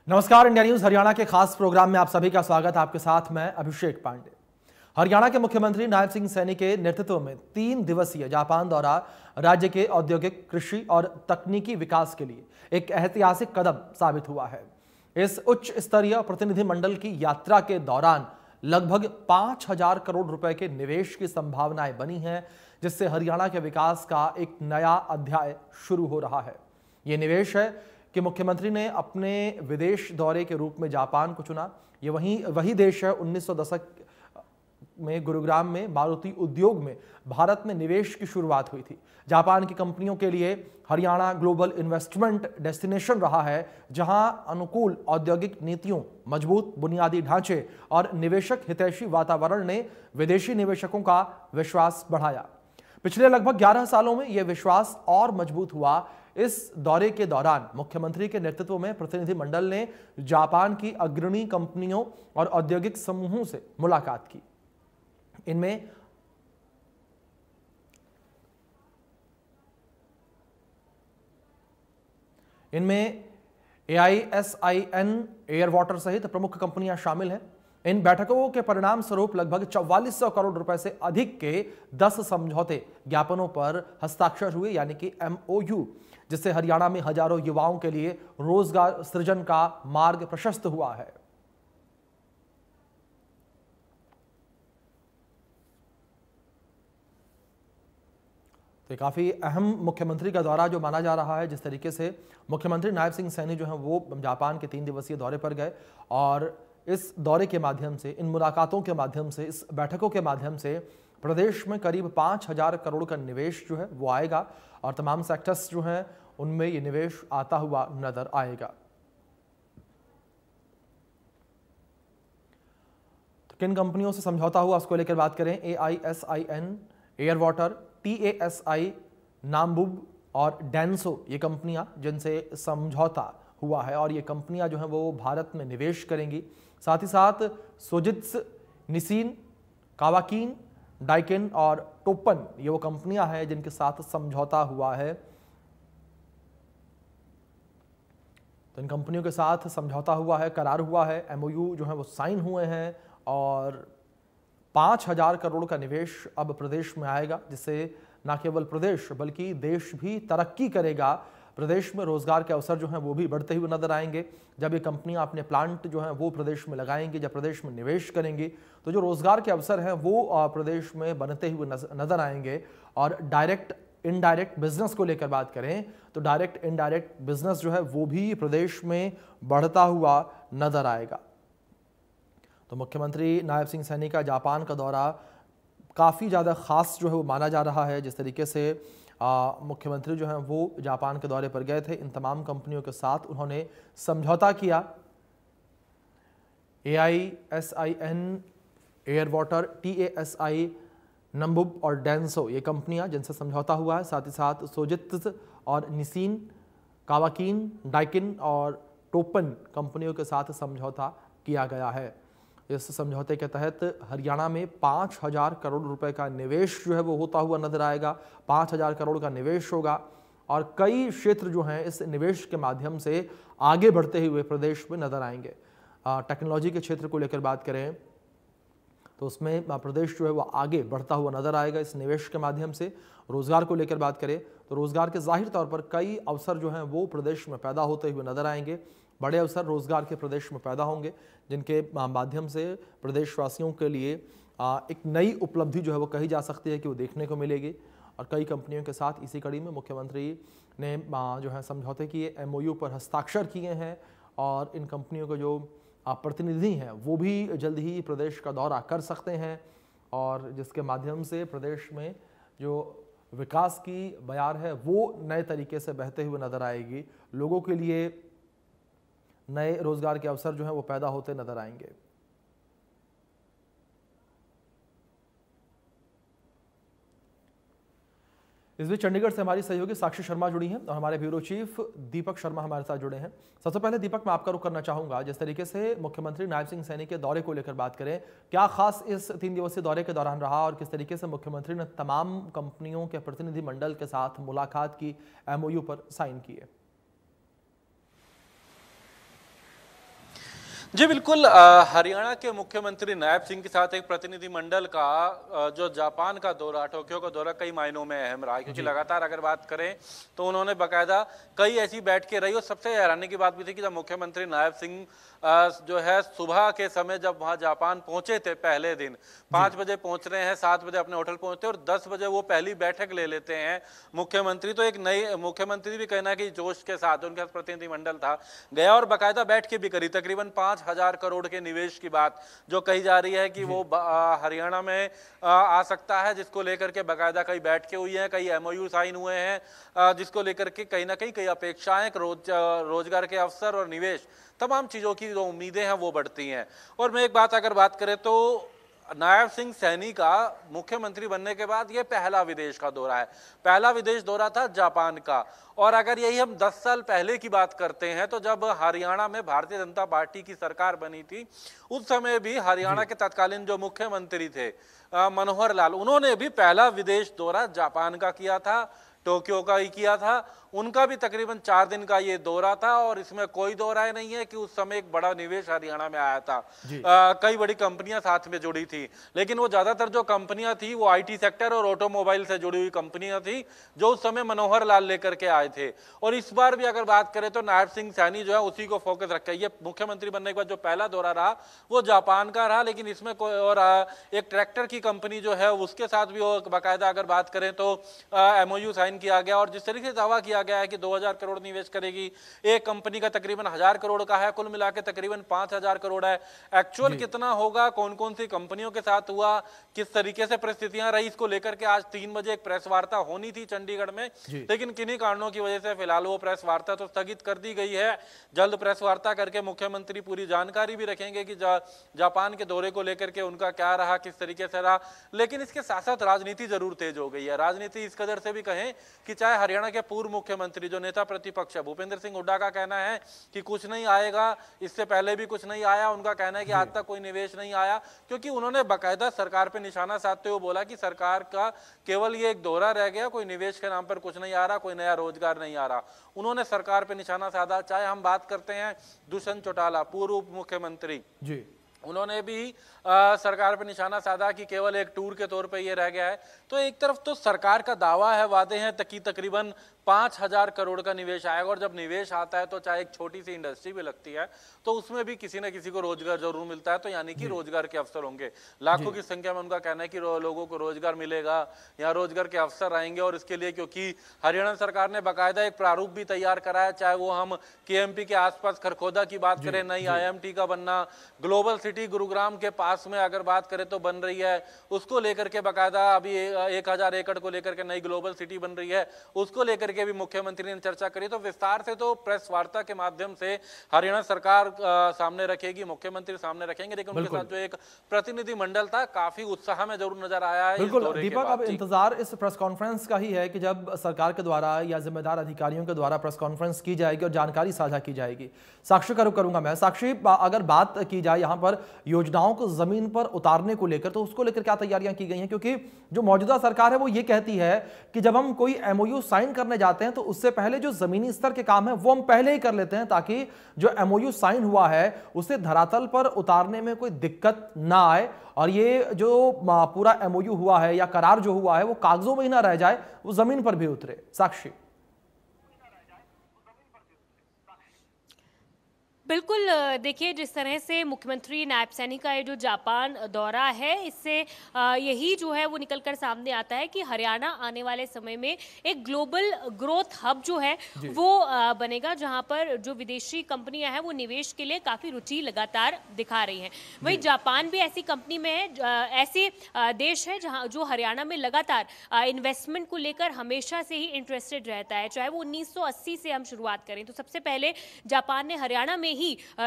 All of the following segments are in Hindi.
नमस्कार, इंडिया न्यूज हरियाणा के खास प्रोग्राम में आप सभी का स्वागत है। आपके साथ मैं अभिषेक पांडे। हरियाणा के मुख्यमंत्री नायब सिंह सैनी के नेतृत्व में 3 दिवसीय जापान दौरा राज्य के औद्योगिक, कृषि और तकनीकी विकास के लिए एक ऐतिहासिक कदम साबित हुआ है। इस उच्च स्तरीय प्रतिनिधिमंडल की यात्रा के दौरान लगभग 5,000 करोड़ रुपए के निवेश की संभावनाएं बनी हैं, जिससे हरियाणा के विकास का एक नया अध्याय शुरू हो रहा है। यह निवेश है कि मुख्यमंत्री ने अपने विदेश दौरे के रूप में जापान को चुना। ये वही देश है 1900 दशक में गुरुग्राम में मारुति उद्योग में भारत में निवेश की शुरुआत हुई थी। जापान की कंपनियों के लिए हरियाणा ग्लोबल इन्वेस्टमेंट डेस्टिनेशन रहा है, जहां अनुकूल औद्योगिक नीतियों, मजबूत बुनियादी ढांचे और निवेशक हितैषी वातावरण ने विदेशी निवेशकों का विश्वास बढ़ाया। पिछले लगभग 11 सालों में यह विश्वास और मजबूत हुआ। इस दौरे के दौरान मुख्यमंत्री के नेतृत्व में प्रतिनिधिमंडल ने जापान की अग्रणी कंपनियों और औद्योगिक समूहों से मुलाकात की। इनमें AISIN, एयर वाटर सहित प्रमुख कंपनियां शामिल हैं। इन बैठकों के परिणाम स्वरूप लगभग 4400 करोड़ रुपए से अधिक के 10 समझौते ज्ञापनों पर हस्ताक्षर हुए, यानी कि MOU, जिससे हरियाणा में हजारों युवाओं के लिए रोजगार सृजन का मार्ग प्रशस्त हुआ है। तो काफी अहम मुख्यमंत्री का दौरा जो माना जा रहा है। जिस तरीके से मुख्यमंत्री नायब सिंह सैनी जो है वो जापान के 3 दिवसीय दौरे पर गए और इस दौरे के माध्यम से, इन मुलाकातों के माध्यम से, इस बैठकों के माध्यम से प्रदेश में करीब 5,000 करोड़ का निवेश जो है वो आएगा और तमाम सेक्टर्स जो हैं उनमें ये निवेश आता हुआ नजर आएगा। तो किन कंपनियों से समझौता हुआ उसको लेकर बात करें। AISIN, एयर वाटर, TASI, नामबुब और डेंसो, ये कंपनियां जिनसे समझौता हुआ है और ये कंपनियां जो हैं वो भारत में निवेश करेंगी। साथ ही साथ सोजित्स, निसिन, कावाकीन, डाइकिन और टोपन, ये वो कंपनियां हैं जिनके साथ समझौता हुआ है। तो इन कंपनियों के साथ समझौता हुआ है, करार हुआ है, MOU जो है वो साइन हुए हैं और 5,000 करोड़ का निवेश अब प्रदेश में आएगा, जिससे न केवल प्रदेश बल्कि देश भी तरक्की करेगा। प्रदेश में रोजगार के अवसर जो हैं वो भी बढ़ते हुए नजर आएंगे। जब ये कंपनियां अपने प्लांट जो हैं वो प्रदेश में लगाएंगी, जब प्रदेश में निवेश करेंगी, तो जो रोजगार के अवसर हैं वो प्रदेश में बनते हुए नजर आएंगे। और डायरेक्ट इनडायरेक्ट बिजनेस को लेकर बात करें तो डायरेक्ट इनडायरेक्ट बिजनेस जो है वो भी प्रदेश में बढ़ता हुआ नजर आएगा। तो मुख्यमंत्री नायब सिंह सैनी का जापान का दौरा काफ़ी ज़्यादा खास जो है वो माना जा रहा है। जिस तरीके से मुख्यमंत्री जो हैं वो जापान के दौरे पर गए थे, इन तमाम कंपनियों के साथ उन्होंने समझौता किया। AISIN, एयर वाटर, TASI, नंबुब और डेंसो, ये कंपनियां जिनसे समझौता हुआ है। साथ ही साथ सोजित्स और निसिन, कावाकीन, डाइकिन और टोपन कंपनियों के साथ समझौता किया गया है। इस समझौते के तहत हरियाणा में 5,000 करोड़ रुपए का निवेश जो है वो होता हुआ नजर आएगा। 5,000 करोड़ का निवेश होगा और कई क्षेत्र जो हैं इस निवेश के माध्यम से आगे बढ़ते हुए प्रदेश में नजर आएंगे। टेक्नोलॉजी के क्षेत्र को लेकर बात करें तो उसमें प्रदेश जो है वो आगे बढ़ता हुआ नजर आएगा इस निवेश के माध्यम से। रोजगार को लेकर बात करें तो रोजगार के जाहिर तौर पर कई अवसर जो हैं वो प्रदेश में पैदा होते हुए नजर आएंगे। बड़े अवसर रोजगार के प्रदेश में पैदा होंगे, जिनके माध्यम से प्रदेशवासियों के लिए एक नई उपलब्धि जो है वो कही जा सकती है कि वो देखने को मिलेगी। और कई कंपनियों के साथ इसी कड़ी में मुख्यमंत्री ने जो है समझौते किए, MOU पर हस्ताक्षर किए हैं और इन कंपनियों के जो प्रतिनिधि हैं वो भी जल्द ही प्रदेश का दौरा कर सकते हैं और जिसके माध्यम से प्रदेश में जो विकास की बयार है वो नए तरीके से बहते हुए नजर आएगी। लोगों के लिए नए रोजगार के अवसर जो हैं वो पैदा होते नजर आएंगे। इस बीच चंडीगढ़ से हमारी सहयोगी साक्षी शर्मा जुड़ी हैं और हमारे ब्यूरो चीफ दीपक शर्मा हमारे साथ जुड़े हैं। सबसे पहले दीपक, मैं आपका रुख करना चाहूंगा, जिस तरीके से मुख्यमंत्री नायब सिंह सैनी के दौरे को लेकर बात करें, क्या खास इस 3 दिवसीय दौरे के दौरान रहा और किस तरीके से मुख्यमंत्री ने तमाम कंपनियों के प्रतिनिधिमंडल के साथ मुलाकात की, MOU पर साइन किए? जी बिल्कुल, हरियाणा के मुख्यमंत्री नायब सिंह के साथ एक प्रतिनिधिमंडल का जो जापान का दौरा, टोक्यो का दौरा कई मायनों में अहम रहा है, क्योंकि लगातार अगर बात करें तो उन्होंने बाकायदा कई ऐसी बैठकें रही। और सबसे हैरानी की बात भी थी कि जब मुख्यमंत्री नायब सिंह जो है सुबह के समय जब वहां जापान पहुंचे थे, पहले दिन 5 बजे पहुंच रहे हैं, 7 बजे अपने होटल पहुंचते और 10 बजे वो पहली बैठक ले लेते हैं मुख्यमंत्री। तो एक नई मुख्यमंत्री भी कहना कि जोश के साथ उनका प्रतिनिधिमंडल था, गया और बाकायदा बैठ के भी करी। तकरीबन 5,000 करोड़ के निवेश की बात जो कही जा रही है कि वो हरियाणा में आ सकता है, जिसको लेकर के बाकायदा कई बैठकें हुई हैं, कई MOU साइन हुए हैं, जिसको लेकर के कहीं ना कहीं कई अपेक्षाएं, रोजगार के अवसर और निवेश, तमाम चीजों की जो उम्मीदें हैं वो बढ़ती हैं। और मैं एक बात अगर बात करें तो नायब सिंह सैनी का मुख्यमंत्री बनने के बाद ये पहला विदेश का दौरा है। पहला विदेश दौरा था जापान का। और अगर यही हम 10 साल पहले की बात करते हैं तो जब हरियाणा में भारतीय जनता पार्टी की सरकार बनी थी, उस समय भी हरियाणा के तत्कालीन जो मुख्यमंत्री थे मनोहर लाल, उन्होंने भी पहला विदेश दौरा जापान का किया था, टोक्यो का ही किया था। उनका भी तकरीबन 4 दिन का ये दौरा था और इसमें कोई दो राय नहीं है कि उस समय एक बड़ा निवेश हरियाणा में आया था। कई बड़ी कंपनियां साथ में जुड़ी थी, लेकिन वो ज्यादातर जो कंपनियां थी वो IT सेक्टर और ऑटोमोबाइल से जुड़ी हुई कंपनियां थी, जो उस समय मनोहर लाल लेकर के आए थे। और इस बार भी अगर बात करें तो नायब सिंह सैनी जो है उसी को फोकस रखा है। ये मुख्यमंत्री बनने के बाद जो पहला दौरा रहा वो जापान का रहा, लेकिन इसमें कोई और एक ट्रैक्टर की कंपनी जो है उसके साथ भी वो बाकायदा अगर बात करें तो MOU साइन किया गया। और जिस तरीके से दावा किया गया है कि 2000 करोड़ निवेश करेगी, एक कंपनी का तकरीबन 1000 करोड़ का है, कुल मिला के तकरीबन 5000 करोड़ है। एक्चुअल कितना होगा, कौन कौन सी कंपनियों के साथ हुआ, किस तरीके से परिस्थितियां रही, इसको लेकर के आज 3 बजे एक प्रेस वार्ता होनी थी चंडीगढ़ में, लेकिन किन्हीं कारणों की वजह से फिलहाल वो प्रेस वार्ता तो स्थगित कर दी गई है। जल्द प्रेस वार्ता करके मुख्यमंत्री पूरी जानकारी भी रखेंगे कि जापान के दौरे को लेकर के उनका क्या रहा, किस तरीके से रहा। लेकिन इसके साथ साथ राजनीति जरूर तेज हो गई है। राजनीति इस कदर से भी कहें कि चाहे हरियाणा के पूर्व मुख्यमंत्री जो नेता प्रतिपक्ष है भूपेंद्र सिंह हुड्डा का कहना है कि कुछ नहीं आएगा, इससे पहले भी कुछ नहीं आया। उनका कहना है कि आज तक कोई निवेश नहीं आया, क्योंकि उन्होंने बाकायदा सरकार पे निशाना साधते हुए बोला कि सरकार का केवल ये एक दौरा रह गया, कोई निवेश के नाम पर कुछ नहीं आ रहा, कोई नया रोजगार नहीं आ रहा। उन्होंने सरकार पे निशाना साधा। चाहे हम बात करते हैं दुष्यंत चौटाला, पूर्व उप मुख्यमंत्री, उन्होंने भी सरकार पर निशाना साधा कि केवल एक टूर के तौर पे ये रह गया है। तो एक तरफ तो सरकार का दावा है, वादे हैं कि तकरीबन 5000 करोड़ का निवेश आएगा, और जब निवेश आता है तो चाहे एक छोटी सी इंडस्ट्री भी लगती है तो उसमें भी किसी न किसी को रोजगार जरूर मिलता है। तो यानी कि रोजगार के अवसर होंगे, लाखों की संख्या में उनका कहना है कि लोगों को रोजगार मिलेगा, यहाँ रोजगार के अवसर आएंगे। और इसके लिए क्योंकि हरियाणा सरकार ने बाकायदा एक प्रारूप भी तैयार करा है, चाहे वो हम KMP के आसपास खरखोदा की बात करें, नई IMT का बनना, ग्लोबल सिटी गुरुग्राम के पास में अगर बात करें तो बन रही है, उसको लेकर के बाकायदा अभी 1000 एकड़ को लेकर के नई ग्लोबल सिटी बन रही है, उसको लेकर के भी मुख्यमंत्री ने चर्चा करी। तो विस्तार से तो प्रेस वार्ता के माध्यम से हरियाणा सरकार सामने रखेगी, मुख्यमंत्री सामने रखेंगे, लेकिन उनके साथ जो एक प्रतिनिधि मंडल था काफी उत्साह में जरूर नजर आया है। बिल्कुल दीपक, अब इंतजार इस प्रेस कॉन्फ्रेंस का ही है कि जब सरकार के द्वारा या जिम्मेदार अधिकारियों के द्वारा प्रेस कॉन्फ्रेंस की जाएगी और जानकारी साझा की जाएगी। साक्षी का रुख करूंगा मैं। साक्षी, अगर बात की जाए यहाँ पर योजनाओं को जमीन पर उतारने को लेकर, तो उसको लेकर क्या तैयारियां की गई हैं? क्योंकि जो मौजूदा सरकार है वो ये कहती है कि जब हम कोई MOU साइन करने जाते हैं तो उससे पहले जो जमीनी स्तर के काम है वो हम पहले ही कर लेते हैं, ताकि जो MOU साइन हुआ है उसे धरातल पर उतारने में कोई दिक्कत ना आए, और ये जो पूरा MOU हुआ है या करार जो हुआ है वो कागजों में ही ना रह जाए, वो जमीन पर भी उतरे। साक्षी। बिल्कुल, देखिए जिस तरह से मुख्यमंत्री नायब सैनी का ये जो जापान दौरा है, इससे यही जो है वो निकलकर सामने आता है कि हरियाणा आने वाले समय में एक ग्लोबल ग्रोथ हब जो है वो बनेगा, जहां पर जो विदेशी कंपनियां हैं वो निवेश के लिए काफ़ी रुचि लगातार दिखा रही हैं। वहीं जापान भी ऐसी कंपनी में है, ऐसे देश है जहाँ जो हरियाणा में लगातार इन्वेस्टमेंट को लेकर हमेशा से ही इंटरेस्टेड रहता है। चाहे वो 1980 से हम शुरुआत करें तो सबसे पहले जापान ने हरियाणा में ही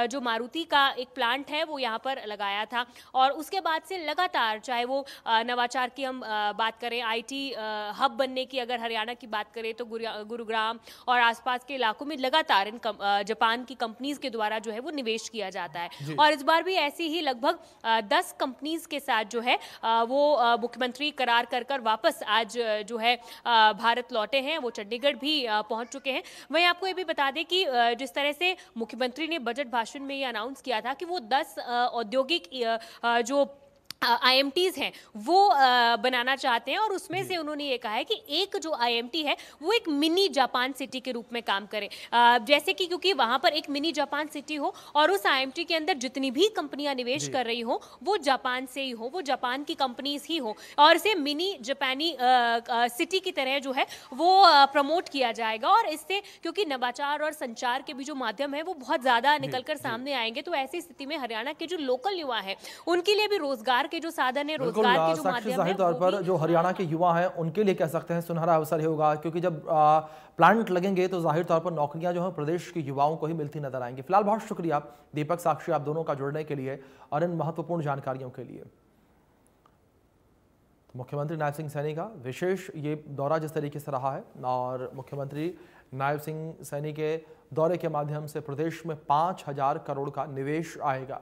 जो मारुति का एक प्लांट है वो यहाँ पर लगाया था, और उसके बाद से लगातार, चाहे वो नवाचार की हम बात करें, IT हब बनने की अगर हरियाणा की बात करें तो गुरुग्राम और आसपास के इलाकों में लगातार इन जापान की कंपनीज के द्वारा जो है वो निवेश किया जाता है। और इस बार भी ऐसी ही लगभग 10 कंपनीज के साथ जो है वो मुख्यमंत्री करार कर वापस आज जो है भारत लौटे हैं, वो चंडीगढ़ भी पहुंच चुके हैं। वहीं आपको ये भी बता दें कि जिस तरह से मुख्यमंत्री ने बजट भाषण में ये अनाउंस किया था कि वो 10 औद्योगिक जो IMTs हैं वो बनाना चाहते हैं, और उसमें से उन्होंने ये कहा है कि एक जो IMT है वो एक मिनी जापान सिटी के रूप में काम करे, जैसे कि क्योंकि वहां पर एक मिनी जापान सिटी हो और उस IMT के अंदर जितनी भी कंपनियां निवेश कर रही हो वो जापान से ही हो, वो जापान की कंपनीज ही हो, और इसे मिनी जापानी सिटी की तरह जो है वो प्रमोट किया जाएगा। और इससे क्योंकि नवाचार और संचार के भी जो माध्यम है वो बहुत ज्यादा निकलकर सामने आएंगे, तो ऐसी स्थिति में हरियाणा के जो लोकल युवा है उनके लिए भी रोजगार के जो साधन है, रोजगार के जो माध्यम है, तौर पर जो हरियाणा के युवा हैं उनके लिए कह सकते हैं सुनहरा अवसर ही होगा, क्योंकि जब प्लांट लगेंगे तो जाहिर तौर पर नौकरियां जो हैं प्रदेश के युवाओं को ही मिलती नजर आएंगी। फिलहाल बहुत शुक्रिया दीपक, साक्षी, आप दोनों का जुड़ने के लिए और इन महत्वपूर्ण जानकारियों के लिए। तो मुख्यमंत्री नायब सिंह सैनी का विशेष ये दौरा जिस तरीके से रहा है, और मुख्यमंत्री नायब सिंह सैनी के दौरे के माध्यम से प्रदेश में 5,000 करोड़ का निवेश आएगा।